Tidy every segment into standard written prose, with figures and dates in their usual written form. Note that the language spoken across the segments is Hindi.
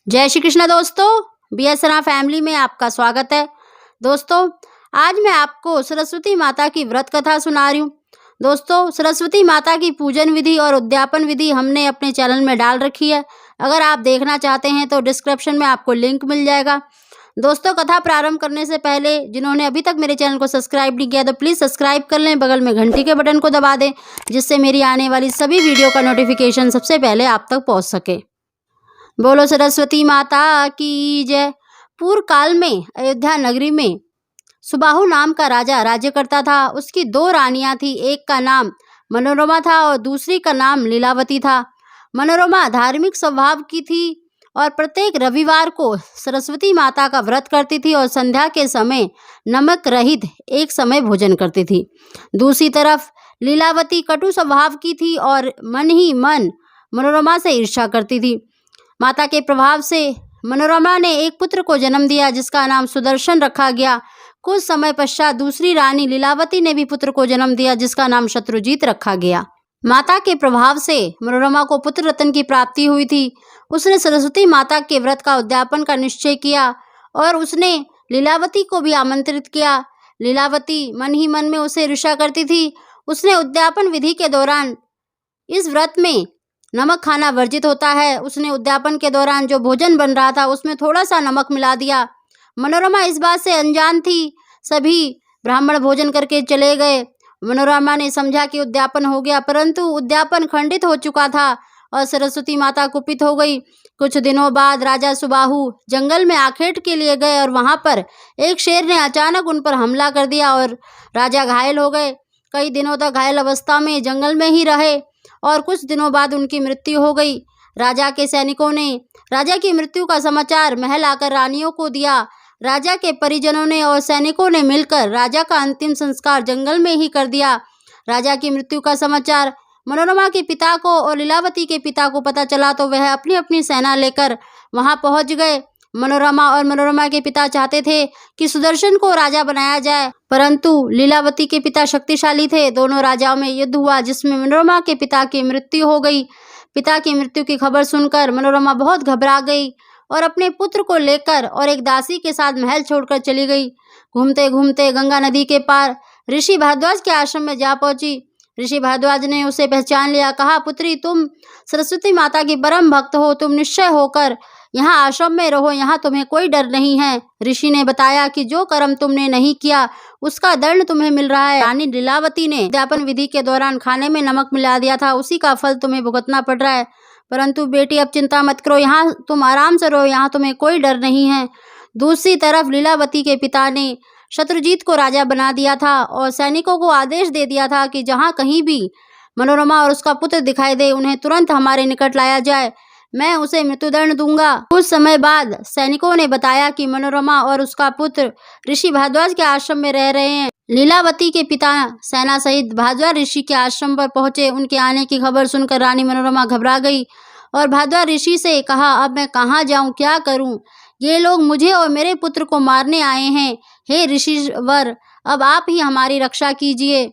जय श्री कृष्ण दोस्तों, बीएसरा फैमिली में आपका स्वागत है। दोस्तों, आज मैं आपको सरस्वती माता की व्रत कथा सुना रही हूँ। दोस्तों, सरस्वती माता की पूजन विधि और उद्यापन विधि हमने अपने चैनल में डाल रखी है। अगर आप देखना चाहते हैं तो डिस्क्रिप्शन में आपको लिंक मिल जाएगा। दोस्तों, कथा प्रारंभ करने से पहले जिन्होंने अभी तक मेरे चैनल को सब्सक्राइब नहीं किया तो प्लीज़ सब्सक्राइब कर लें, बगल में घंटी के बटन को दबा दें, जिससे मेरी आने वाली सभी वीडियो का नोटिफिकेशन सबसे पहले आप तक पहुँच सके। बोलो सरस्वती माता की जय। पूर्व काल में अयोध्या नगरी में सुबाहु नाम का राजा राज्य करता था। उसकी दो रानियां थी, एक का नाम मनोरमा था और दूसरी का नाम लीलावती था। मनोरमा धार्मिक स्वभाव की थी और प्रत्येक रविवार को सरस्वती माता का व्रत करती थी और संध्या के समय नमक रहित एक समय भोजन करती थी। दूसरी तरफ लीलावती कटु स्वभाव की थी और मन ही मन मनोरमा से ईर्ष्या करती थी। माता के प्रभाव से मनोरमा ने एक पुत्र को जन्म दिया, जिसका नाम सुदर्शन रखा गया। कुछ समय पश्चात दूसरी रानी लीलावती ने भी पुत्र को जन्म दिया, जिसका नाम शत्रुजीत रखा गया। माता के प्रभाव से मनोरमा को पुत्र रत्न की प्राप्ति हुई थी। उसने सरस्वती माता के व्रत का उद्यापन का निश्चय किया और उसने लीलावती को भी आमंत्रित किया। लीलावती मन ही मन में उसे ईर्ष्या करती थी। उसने उद्यापन विधि के दौरान, इस व्रत में नमक खाना वर्जित होता है, उसने उद्यापन के दौरान जो भोजन बन रहा था उसमें थोड़ा सा नमक मिला दिया। मनोरमा इस बात से अनजान थी। सभी ब्राह्मण भोजन करके चले गए। मनोरमा ने समझा कि उद्यापन हो गया, परंतु उद्यापन खंडित हो चुका था और सरस्वती माता कुपित हो गई। कुछ दिनों बाद राजा सुबाहु जंगल में आखेट के लिए गए और वहां पर एक शेर ने अचानक उन पर हमला कर दिया और राजा घायल हो गए। कई दिनों तक घायल अवस्था में जंगल में ही रहे और कुछ दिनों बाद उनकी मृत्यु हो गई। राजा के सैनिकों ने राजा की मृत्यु का समाचार महल आकर रानियों को दिया। राजा के परिजनों ने और सैनिकों ने मिलकर राजा का अंतिम संस्कार जंगल में ही कर दिया। राजा की मृत्यु का समाचार मनोरमा के पिता को और लीलावती के पिता को पता चला तो वह अपनी अपनी सेना लेकर वहां पहुंच गए। मनोरमा के पिता चाहते थे कि सुदर्शन को राजा बनाया जाए, परंतु लीलावती के पिता शक्तिशाली थे। दोनों राजाओं में युद्ध हुआ, जिसमें मनोरमा के पिता की मृत्यु हो गई। पिता की मृत्यु की खबर सुनकर मनोरमा बहुत घबरा गई और अपने पुत्र को लेकर और एक दासी के साथ महल छोड़कर चली गई। घूमते घूमते गंगा नदी के पार ऋषि भारद्वाज के आश्रम में जा पहुंची। ऋषि भारद्वाज ने उसे पहचान लिया। कहा, पुत्री, तुम सरस्वती माता की परम भक्त हो, तुम निश्चय होकर यहाँ आश्रम में रहो, यहाँ तुम्हें कोई डर नहीं है। ऋषि ने बताया कि जो कर्म तुमने नहीं किया उसका दंड तुम्हें मिल रहा है। रानी लीलावती ने उद्यापन विधि के दौरान खाने में नमक मिला दिया था, उसी का फल तुम्हें भुगतना पड़ रहा है। परंतु बेटी, अब चिंता मत करो, यहाँ तुम आराम से रहो, यहाँ तुम्हें कोई डर नहीं है। दूसरी तरफ लीलावती के पिता ने शत्रुजीत को राजा बना दिया था और सैनिकों को आदेश दे दिया था कि जहाँ कहीं भी मनोरमा और उसका पुत्र दिखाई दे उन्हें तुरंत हमारे निकट लाया जाए, मैं उसे मृत्युदंड दूंगा। कुछ समय बाद सैनिकों ने बताया कि मनोरमा और उसका पुत्र ऋषि भारद्वाज के आश्रम में रह रहे हैं। लीलावती के पिता सेना सहित भारद्वाज ऋषि के आश्रम पर पहुंचे। उनके आने की खबर सुनकर रानी मनोरमा घबरा गई और भारद्वाज ऋषि से कहा, अब मैं कहाँ जाऊं, क्या करूं? ये लोग मुझे और मेरे पुत्र को मारने आए हैं। हे ऋषिवर, अब आप ही हमारी रक्षा कीजिए।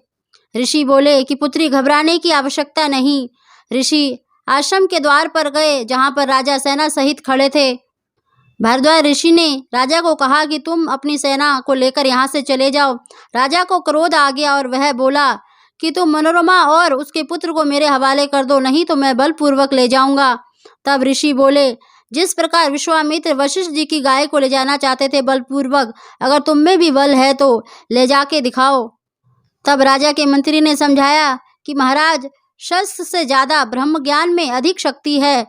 ऋषि बोले कि पुत्री, घबराने की आवश्यकता नहीं। ऋषि आश्रम के द्वार पर गए, जहां पर राजा सेना सहित खड़े थे। भारद्वाज ऋषि ने राजा को कहा कि तुम अपनी सेना को लेकर यहाँ से चले जाओ। राजा को क्रोध आ गया और वह बोला कि तुम मनोरमा और उसके पुत्र को मेरे हवाले कर दो, नहीं तो मैं बलपूर्वक ले जाऊंगा। तब ऋषि बोले, जिस प्रकार विश्वामित्र वशिष्ठ जी की गाय को ले जाना चाहते थे बलपूर्वक, अगर तुम में भी बल है तो ले जाके दिखाओ। तब राजा के मंत्री ने समझाया कि महाराज, शस्त्र से ज्यादा ब्रह्म ज्ञान में अधिक शक्ति है।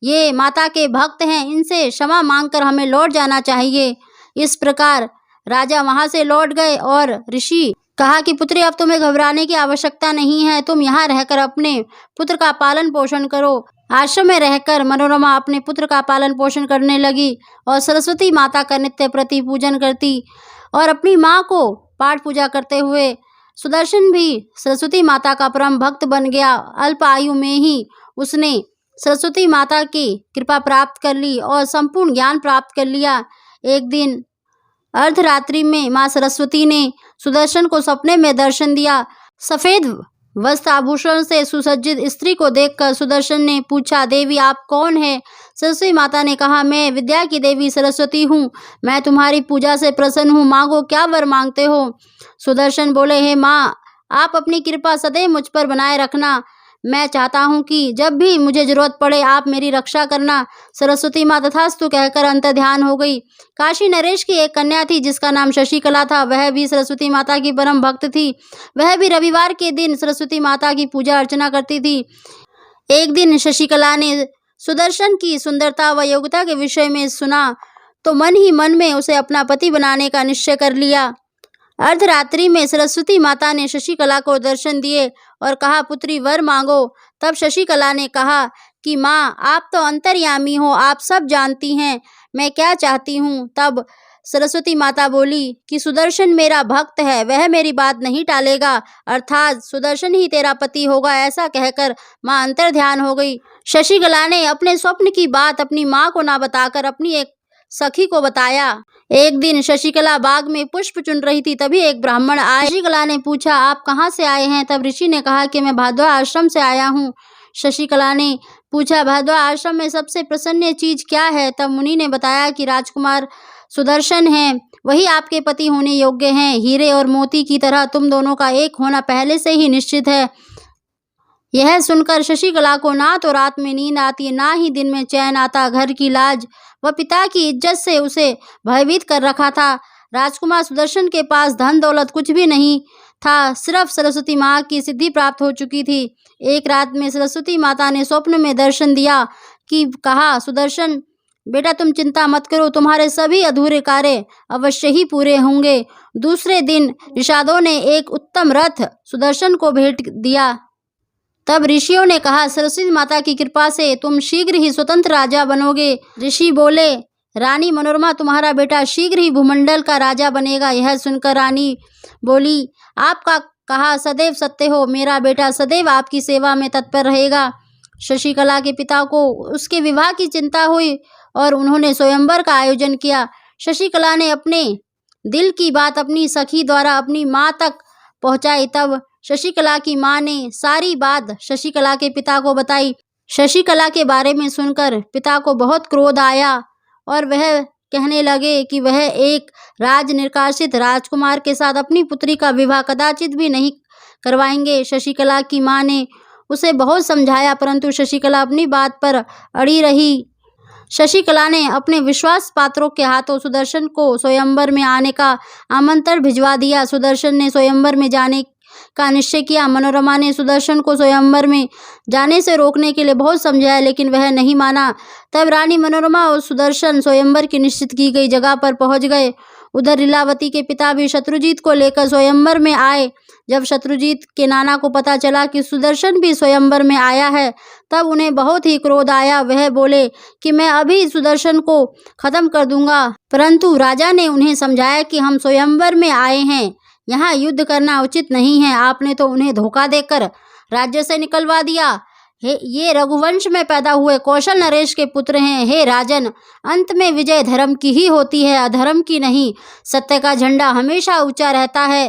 ये माता के भक्त हैं, इनसे क्षमा मांगकर हमें लौट जाना चाहिए। इस प्रकार राजा वहां से लौट गए और ऋषि कहा कि पुत्री, अब तुम्हें घबराने की आवश्यकता नहीं है, तुम यहाँ रहकर अपने पुत्र का पालन पोषण करो। आश्रम में रहकर मनोरमा अपने पुत्र का पालन पोषण करने लगी और सरस्वती माता का नित्य प्रति पूजन करती और अपनी माँ को पाठ पूजा करते हुए सुदर्शन भी सरस्वती माता का परम भक्त बन गया। अल्प आयु में ही उसने सरस्वती माता की कृपा प्राप्त कर ली और संपूर्ण ज्ञान प्राप्त कर लिया। एक दिन अर्धरात्रि में माँ सरस्वती ने सुदर्शन को सपने में दर्शन दिया। सफेद वस्त्र आभूषण से सुसज्जित स्त्री को देखकर सुदर्शन ने पूछा, देवी आप कौन है? सरस्वती माता ने कहा, मैं विद्या की देवी सरस्वती हूँ, मैं तुम्हारी पूजा से प्रसन्न हूँ, मांगो क्या वर मांगते हो। सुदर्शन बोले, हे माँ, आप अपनी कृपा सदैव मुझ पर बनाए रखना। मैं चाहता हूँ कि जब भी मुझे जरूरत पड़े आप मेरी रक्षा करना। सरस्वती माँ तथास्तु कहकर अंतर्ध्यान हो गई। काशी नरेश की एक कन्या थी जिसका नाम शशिकला था। वह भी सरस्वती माता की परम भक्त थी। वह भी रविवार के दिन सरस्वती माता की पूजा अर्चना करती थी। एक दिन शशिकला ने सुदर्शन की सुंदरता व योग्यता के विषय में सुना तो मन ही मन में उसे अपना पति बनाने का निश्चय कर लिया। अर्धरात्रि में सरस्वती माता ने शशिकला को दर्शन दिए और कहा, पुत्री वर मांगो। तब शशिकला ने कहा कि माँ, आप तो अंतर्यामी हो, आप सब जानती हैं मैं क्या चाहती हूँ। तब सरस्वती माता बोली कि सुदर्शन मेरा भक्त है, वह मेरी बात नहीं टालेगा, अर्थात सुदर्शन ही तेरा पति होगा। ऐसा कहकर माँ अंतर्ध्यान हो गई। शशिकला ने अपने स्वप्न की बात अपनी माँ को ना बताकर अपनी एक सखी को बताया। एक दिन शशिकला बाग में पुष्प चुन रही थी, तभी एक ब्राह्मण आए। शशिकला ने पूछा, आप कहाँ से आए हैं? तब ऋषि ने कहा कि मैं भारद्वाज आश्रम से आया हूँ। शशिकला ने पूछा, भारद्वाज आश्रम में सबसे प्रसन्न चीज क्या है? तब मुनि ने बताया कि राजकुमार सुदर्शन हैं, वही आपके पति होने योग्य हैं। हीरे और मोती की तरह तुम दोनों का एक होना पहले से ही निश्चित है। यह सुनकर शशिकला को ना तो रात में नींद आती, ना ही दिन में चैन आता। घर की लाज व पिता की इज्जत से उसे भयभीत कर रखा था। राजकुमार सुदर्शन के पास धन दौलत कुछ भी नहीं था, सिर्फ सरस्वती माँ की सिद्धि प्राप्त हो चुकी थी। एक रात में सरस्वती माता ने स्वप्न में दर्शन दिया कि कहा, सुदर्शन बेटा, तुम चिंता मत करो, तुम्हारे सभी अधूरे कार्य अवश्य ही पूरे होंगे। दूसरे दिन ऋषादों ने एक उत्तम रथ सुदर्शन को भेंट दिया। तब ऋषियों ने कहा, सरस्वती माता की कृपा से तुम शीघ्र ही स्वतंत्र राजा बनोगे। ऋषि बोले, रानी मनोरमा, तुम्हारा बेटा शीघ्र ही भूमंडल का राजा बनेगा। यह सुनकर रानी बोली, आपका कहा सदैव सत्य हो, मेरा बेटा सदैव आपकी सेवा में तत्पर रहेगा। शशिकला के पिता को उसके विवाह की चिंता हुई और उन्होंने स्वयंवर का आयोजन किया। शशिकला ने अपने दिल की बात अपनी सखी द्वारा अपनी माँ तक पहुँचाई। तब शशिकला की माँ ने सारी बात शशिकला के पिता को बताई। शशिकला के बारे में सुनकर पिता को बहुत क्रोध आया और वह कहने लगे कि वह एक राजनिर्कासित राजकुमार के साथ अपनी पुत्री का विवाह कदाचित भी नहीं करवाएंगे। शशिकला की माँ ने उसे बहुत समझाया, परंतु शशिकला अपनी बात पर अड़ी रही। शशिकला ने अपने विश्वास पात्रों के हाथों सुदर्शन को स्वयंवर में आने का आमंत्रण भिजवा दिया। सुदर्शन ने स्वयंवर में जाने का निश्चय किया। मनोरमा ने सुदर्शन को स्वयंवर में जाने से रोकने के लिए बहुत समझाया, लेकिन वह नहीं माना। तब रानी मनोरमा और सुदर्शन स्वयंवर की निश्चित की गई जगह पर पहुंच गए। उधर लीलावती के पिता भी शत्रुजीत को लेकर स्वयंवर में आए। जब शत्रुजीत के नाना को पता चला कि सुदर्शन भी स्वयंवर में आया है, तब उन्हें बहुत ही क्रोध आया। वह बोले कि मैं अभी सुदर्शन को खत्म कर दूंगा। परंतु राजा ने उन्हें समझाया कि हम स्वयंवर में आए हैं, यहाँ युद्ध करना उचित नहीं है। आपने तो उन्हें धोखा देकर राज्य से निकलवा दिया। ये रघुवंश में पैदा हुए कौशल नरेश के पुत्र हैं। हे राजन, अंत में विजय धर्म की ही होती है, अधर्म की नहीं। सत्य का झंडा हमेशा ऊंचा रहता है।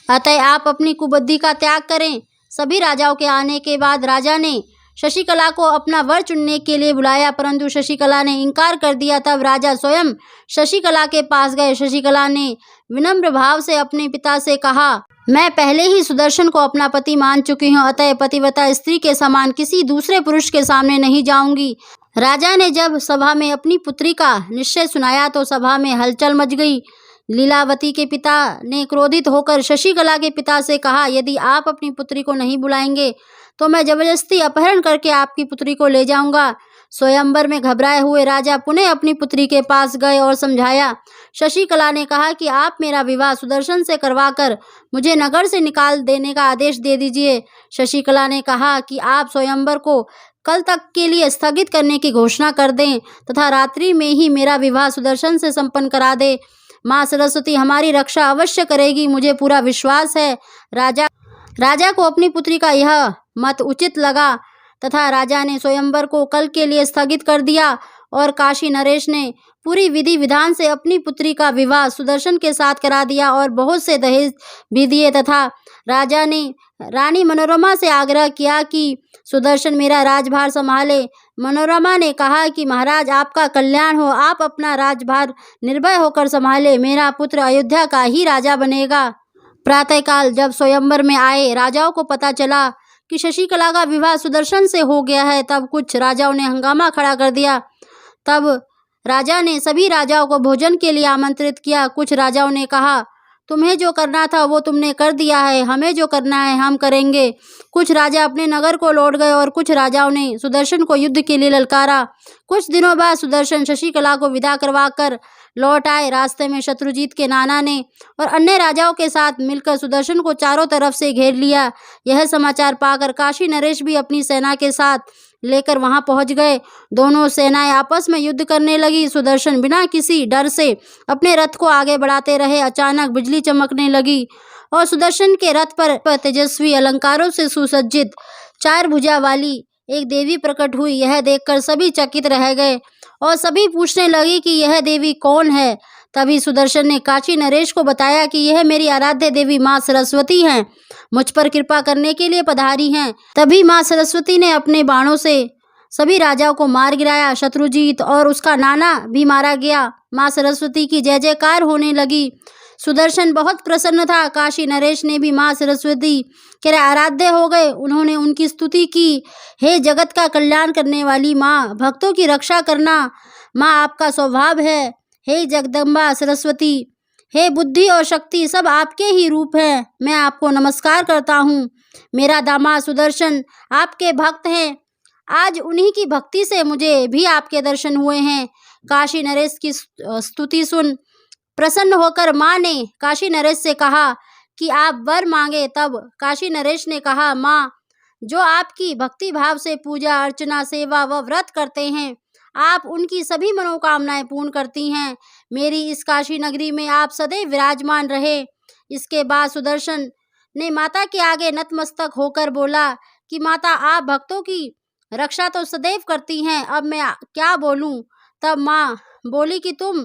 अतः आप अपनी कुबुद्धि का त्याग करें। सभी राजाओं के आने के बाद राजा ने शशिकला को अपना वर चुनने के लिए बुलाया, परंतु शशिकला ने इनकार कर दिया। तब राजा स्वयं शशिकला के पास गए। शशिकला ने विनम्र भाव से अपने पिता से कहा, मैं पहले ही सुदर्शन को अपना पति मान चुकी हूँ, अतः पतिव्रता स्त्री के समान किसी दूसरे पुरुष के सामने नहीं जाऊंगी। राजा ने जब सभा में अपनी पुत्री का निश्चय सुनाया तो सभा में हलचल मच गई। लीलावती के पिता ने क्रोधित होकर शशिकला के पिता से कहा, यदि आप अपनी पुत्री को नहीं बुलाएंगे तो मैं जबरदस्ती अपहरण करके आपकी पुत्री को ले जाऊंगा। स्वयंवर में घबराए हुए राजा पुनः अपनी पुत्री के पास गए और समझाया। शशिकला ने कहा कि आप मेरा विवाह सुदर्शन से करवाकर मुझे नगर से निकाल देने का आदेश दे दीजिए। शशिकला ने कहा कि आप स्वयंवर को कल तक के लिए स्थगित करने की घोषणा कर दें तथा रात्रि में ही मेरा विवाह सुदर्शन से संपन्न करा दे। माँ सरस्वती हमारी रक्षा अवश्य करेगी, मुझे पूरा विश्वास है। राजा को अपनी पुत्री का यह मत उचित लगा तथा राजा ने स्वयंवर को कल के लिए स्थगित कर दिया और काशी नरेश ने पूरी विधि विधान से अपनी पुत्री का विवाह सुदर्शन के साथ करा दिया और बहुत से दहेज भी दिए तथा राजा ने रानी मनोरमा से आग्रह किया कि सुदर्शन मेरा राजभार संभाले। मनोरमा ने कहा कि महाराज, आपका कल्याण हो, आप अपना राजभार निर्भय होकर संभाले, मेरा पुत्र अयोध्या का ही राजा बनेगा। प्रातःकाल जब स्वयंवर में आए राजाओं को पता चला कि शशिकला का विवाह सुदर्शन से हो गया है, तब कुछ राजाओं ने हंगामा खड़ा कर दिया। तब राजा ने सभी राजाओं को भोजन के लिए आमंत्रित किया। कुछ राजाओं ने कहा, तुम्हें जो करना था वो तुमने कर दिया है, हमें जो करना है हम करेंगे। कुछ राजा अपने नगर को लौट गए और कुछ राजाओं ने सुदर्शन को युद्ध के लिए ललकारा। कुछ दिनों बाद सुदर्शन शशिकला को विदा करवा कर लौट आए। रास्ते में शत्रुजीत के नाना ने और अन्य राजाओं के साथ मिलकर सुदर्शन को चारों तरफ से घेर लिया। यह समाचार पाकर काशी नरेश भी अपनी सेना के साथ लेकर वहां पहुंच गए। दोनों सेनाएं आपस में युद्ध करने लगी। सुदर्शन बिना किसी डर से अपने रथ को आगे बढ़ाते रहे। अचानक बिजली चमकने लगी और सुदर्शन के रथ पर तेजस्वी अलंकारों से सुसज्जित 4 भुजा वाली एक देवी प्रकट हुई। यह देखकर सभी चकित रह गए और सभी पूछने लगी कि यह देवी कौन है। तभी सुदर्शन ने काशी नरेश को बताया कि यह मेरी आराध्य देवी माँ सरस्वती हैं, मुझ पर कृपा करने के लिए पधारी हैं। तभी माँ सरस्वती ने अपने बाणों से सभी राजाओं को मार गिराया। शत्रुजीत और उसका नाना भी मारा गया। माँ सरस्वती की जय जयकार होने लगी। सुदर्शन बहुत प्रसन्न था। काशी नरेश ने भी माँ सरस्वती के आराध्य हो गए। उन्होंने उनकी स्तुति की, हे जगत का कल्याण करने वाली माँ, भक्तों की रक्षा करना माँ आपका स्वभाव है। हे जगदम्बा सरस्वती, हे बुद्धि और शक्ति सब आपके ही रूप हैं। मैं आपको नमस्कार करता हूँ। मेरा दामाद सुदर्शन आपके भक्त हैं। आज उन्हीं की भक्ति से मुझे भी आपके दर्शन हुए हैं। काशी नरेश की स्तुति सुन प्रसन्न होकर माँ ने काशी नरेश से कहा कि आप वर मांगे। तब काशी नरेश ने कहा, माँ, जो आपकी भक्ति भाव से पूजा अर्चना सेवा व व्रत करते हैं, आप उनकी सभी मनोकामनाएं पूर्ण करती हैं। मेरी इस काशी नगरी में आप सदैव विराजमान रहे। इसके बाद सुदर्शन ने माता के आगे नतमस्तक होकर बोला कि माता, आप भक्तों की रक्षा तो सदैव करती हैं, अब मैं क्या बोलूं। तब माँ बोली कि तुम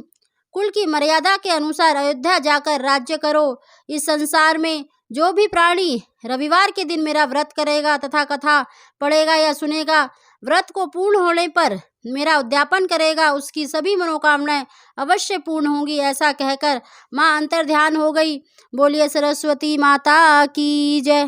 कुल की मर्यादा के अनुसार अयोध्या जाकर राज्य करो। इस संसार में जो भी प्राणी रविवार के दिन मेरा व्रत करेगा तथा कथा पढ़ेगा या सुनेगा, व्रत को पूर्ण होने पर मेरा उद्यापन करेगा, उसकी सभी मनोकामनाएं अवश्य पूर्ण होंगी। ऐसा कहकर माँ अंतर्ध्यान हो गई। बोलिए सरस्वती माता की जय।